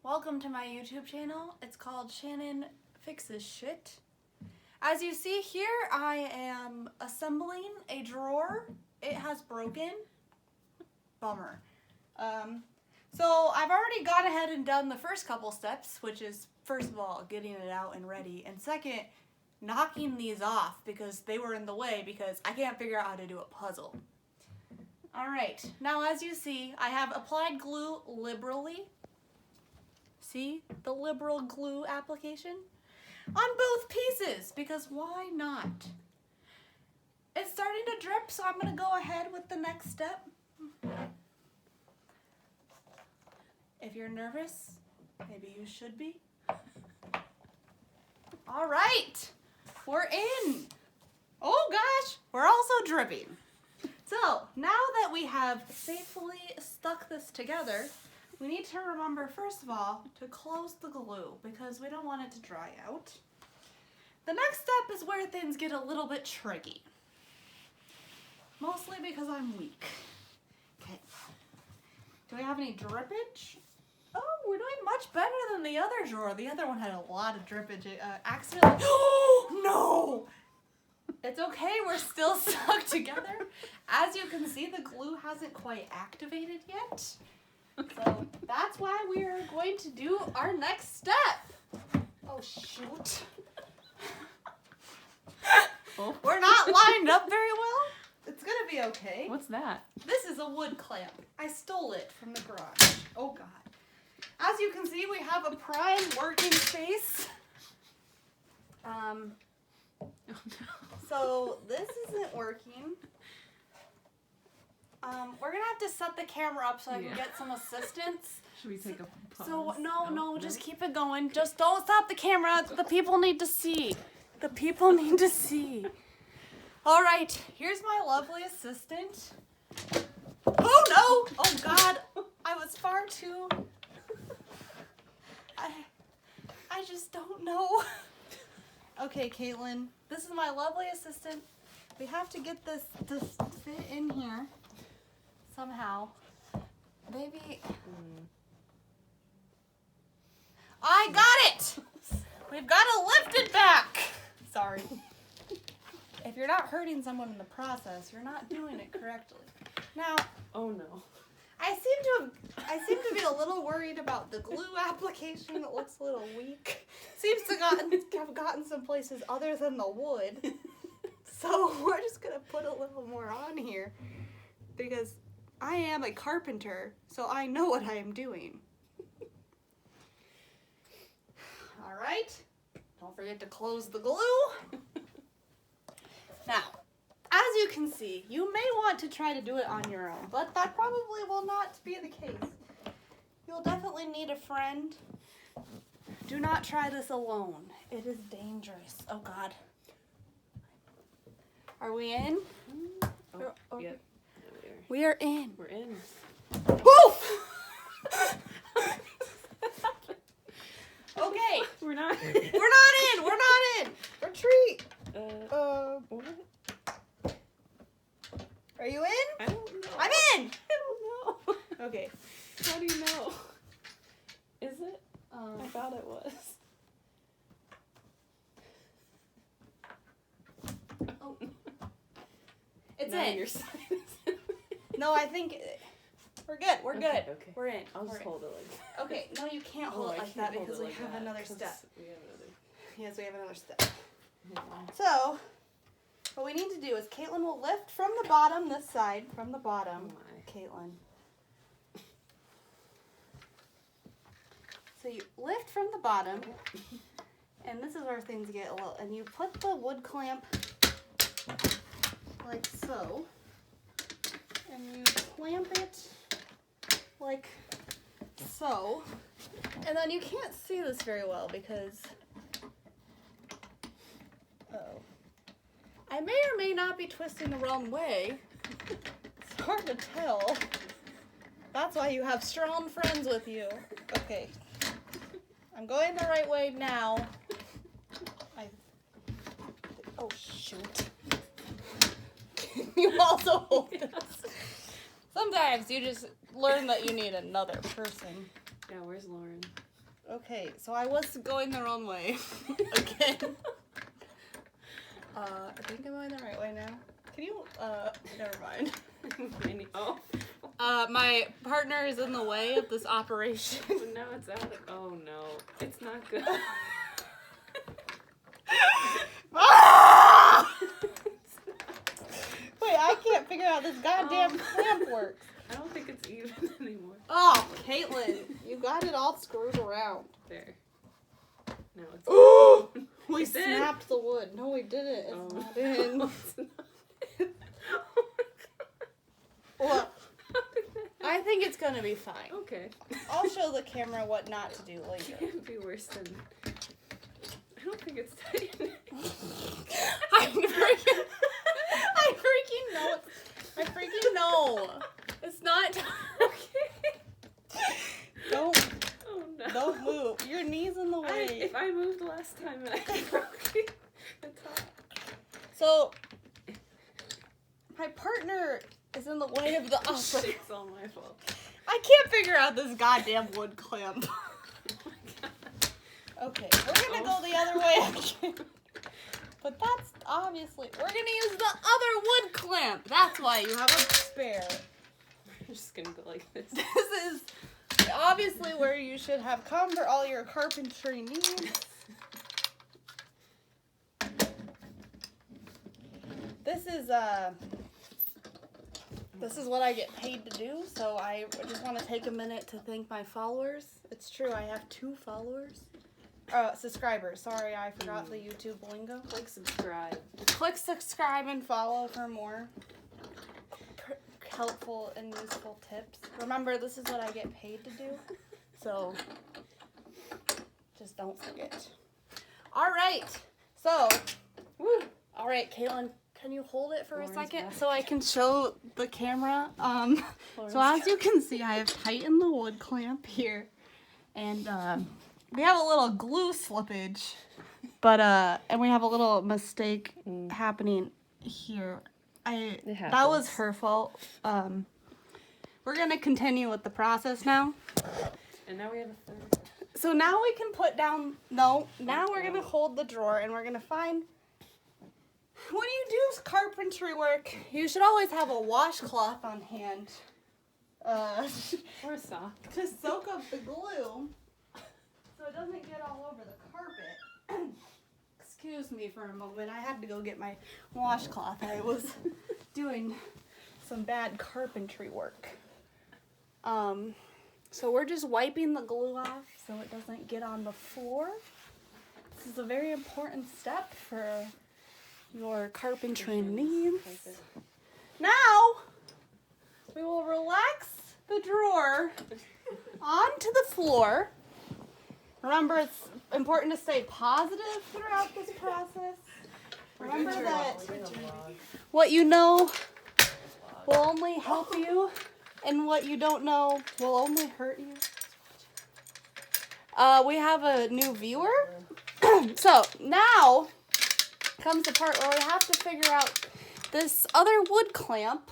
Welcome to my YouTube channel. It's called Shannon Fixes Shit. As you see here, I am assembling a drawer. It has broken. Bummer. So I've already gone ahead and done the first couple steps, which is first of all getting it out and ready, and second, knocking these off because they were in the way because I can't figure out how to do a puzzle. Alright, now as you see, I have applied glue liberally. See the liberal glue application? On both pieces, because why not? It's starting to drip, so I'm going to go ahead with the next step. If you're nervous, maybe you should be. Alright, we're in. Oh gosh, we're also dripping. So, now that we have safely stuck this together, we need to remember, first of all, to close the glue because we don't want it to dry out. The next step is where things get a little bit tricky. Mostly because I'm weak. Okay. Do we have any drippage? Oh, we're doing much better than the other drawer. The other one had a lot of drippage. Accidentally. Oh, no! It's okay, we're still stuck together. As you can see, the glue hasn't quite activated yet. So that's why we're going to do our next step. Oh, shoot. Oh. We're not lined up very well. It's gonna be okay. What's that? This is a wood clamp. I stole it from the garage. Oh, God. As you can see, we have a prime working space. Oh, no. So this isn't working. We're gonna have to set the camera up so I can get some assistance. Should we take a pause? So no, just keep it going. Just don't stop the camera. The people need to see. The people need to see. All right, here's my lovely assistant. Oh no! Oh God, I was far too. I just don't know. Okay, Caitlin, this is my lovely assistant. We have to get this to fit in here somehow. Maybe. I got it! We've got to lift it back. Sorry. If you're not hurting someone in the process, you're not doing it correctly. Now, oh no. I seem to be a little worried about the glue application. It looks a little weak. Seems to have gotten some places other than the wood. So we're just gonna put a little more on here because I am a carpenter, so I know what I am doing. All right. Don't forget to close the glue. Now, as you can see, you may want to try to do it on your own, but that probably will not be the case. You'll definitely need a friend. Do not try this alone. It is dangerous. Oh, God. Are we in? Oh, yep. We are in. We're in. Woo! Okay. We're not. We're not in. We're not in. Retreat. What? Are you in? I don't know. I'm in. I don't know. Okay. How do you know? Is it? I thought it was. Oh. It's now in. Your side is in. No, I think we're good. We're good. Okay. We're in. I'll We're just in. hold it like that. Okay. No, you can't hold it like that because we have another step. We have another. Yes, we have another step. Yeah. So, what we need to do is Caitlin will lift from the bottom, this side, from the bottom. Oh my. Caitlin. So you lift from the bottom, and this is where things get a little, and you put the wood clamp like so, and you clamp it like so, and then you can't see this very well because, I may or may not be twisting the wrong way. It's hard to tell. That's why you have strong friends with you. Okay. I'm going the right way now. Oh, shoot. You also hold this. Sometimes you just learn that you need another person. Yeah, where's Lauren? Okay, so I was going the wrong way. Again. I think I'm going the right way now. Can you, never mind. Oh. My partner is in the way of this operation. Now it's out of, oh no. It's not good. Wait, I can't figure out this goddamn clamp works. I don't think it's even anymore. Oh, Caitlin, you got it all screwed around. There. No, it's Ooh! We It's in. snapped the wood. No, we didn't. It's not in. No, it's not. Oh my Well, I think it's gonna be fine. god. Okay. I'll show the camera what not to do later. Can't be worse than. I don't think it's tight. I freaking know. I freaking know. It's not. Okay. Don't Oh no. move. Your knee's in the way. If I moved last time and I broke the top. So, my partner is in the way of the upper. It's all my fault. I can't figure out this goddamn wood clamp. Oh my god. Okay, we're gonna go the other way again. But that's obviously, we're gonna use the other wood clamp. That's why you have a spare. I'm just gonna go like this. This is obviously where you should have come for all your carpentry needs. This is what I get paid to do, so I just want to take a minute to thank my followers. It's true, I have 2 followers. Subscribers. Sorry, I forgot the YouTube lingo. Click subscribe. Click subscribe and follow for more helpful and useful tips. Remember, this is what I get paid to do, so just don't forget. All right, so, woo. All right, Caitlin, can you hold it for a second so I can show the camera? So as you can see, I have tightened the wood clamp here, and we have a little glue slippage, but and we have a little mistake happening here. That was her fault. We're gonna continue with the process now. And now we have a third. So now we can put down. Now we're gonna hold the drawer and we're gonna find. When you do carpentry work, you should always have a washcloth on hand. Or a sock. To soak up the glue so it doesn't get all over the carpet. Excuse me for a moment. I had to go get my washcloth. I was doing some bad carpentry work. So we're just wiping the glue off so it doesn't get on the floor. This is a very important step for your carpentry needs. Now, we will relax the drawer onto the floor. Remember, it's important to stay positive throughout this process. Remember that what you know will only help you, and what you don't know will only hurt you. We have a new viewer. So now comes the part where we have to figure out this other wood clamp.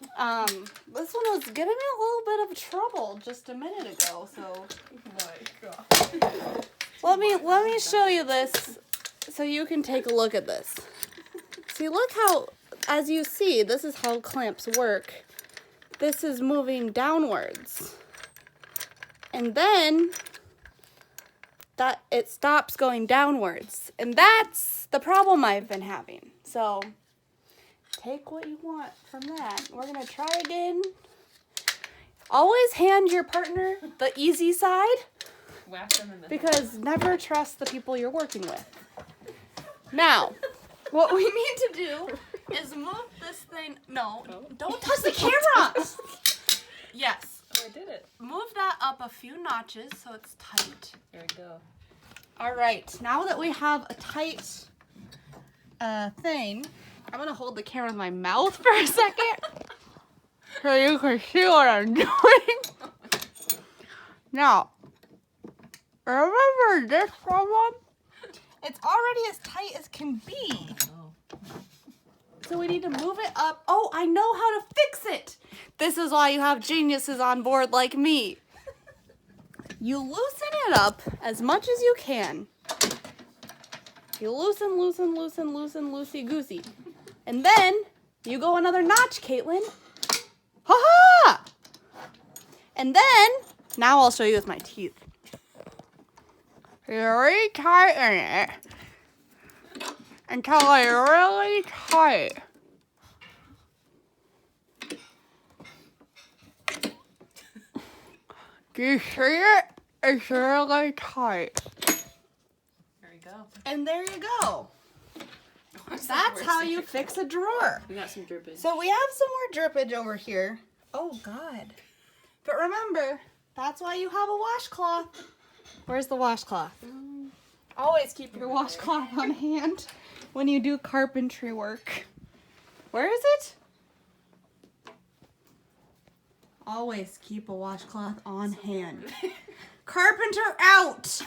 This one was giving me a little bit of trouble just a minute ago, so let me show you this so you can take a look at this. See, look how, as you see, this is how clamps work. This is moving downwards. And then that it stops going downwards. And that's the problem I've been having. So take what you want from that. We're going to try again. Always hand your partner the easy side. Whack them in the Because never trust the people you're working with. Now, what we need to do is move this thing. No, don't touch the camera. Yes. I did it. Move that up a few notches so it's tight. There we go. All right. Now that we have a tight thing, I'm going to hold the camera in my mouth for a second so you can see what I'm doing. Now, remember this problem? It's already as tight as can be. So we need to move it up. Oh, I know how to fix it. This is why you have geniuses on board like me. you loosen it up as much as you can. You loosen, loosey-goosey. And then you go another notch, Caitlin. Ha-ha! And then, now I'll show you with my teeth. You re-tighten it until it's really tight. Do you see it? It's really tight. There you go. And there you go. That's how you fix a drawer. We got some drippage. So we have some more drippage over here. Oh, God. But remember, that's why you have a washcloth. Where's the washcloth? Always keep your washcloth on hand when you do carpentry work. Where is it? Always keep a washcloth on hand. Carpenter out!